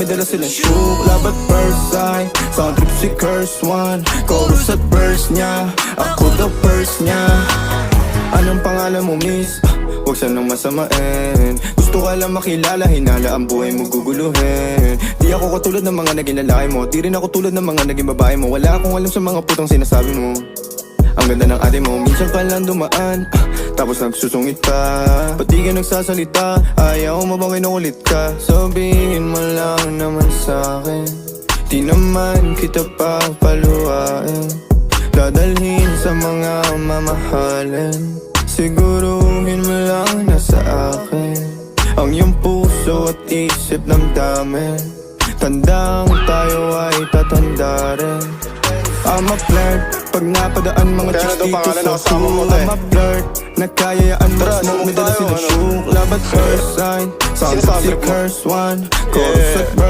may dala silang shook. Love at first sight, sound trip si curse one. Chorus at verse niya, ako the first niya. Anong pangalan mo miss? Huwag sanang masamain. Gusto ka lang makilala, hinala ang buhay mo guguluhin. Di ako katulad ng mga naging lalaki mo, di rin ako tulad ng mga naging babae mo. Wala akong alam sa mga putong sinasabi mo. Ang ganda ng ate mo, minsan ka lang dumaan, tapos nagsusungit pa. Ba't di ka nagsasalita? Ayaw mo bang kinukulit ka? Sabihin mo lang naman sa'kin, di naman kita papaluhain. Dadalhin sa mga mamahalin, siguruhin mo lang na sa akin ang iyong puso at isip ng dami. Tandang tayo ay tatanda rin. I'm a flirt, pag napadaan mga chicks dito sa pool. I'm a flirt, nagkayayaan mo smoke, may dala silang shook. Love at first sight, sound si curse one. Chorus at verse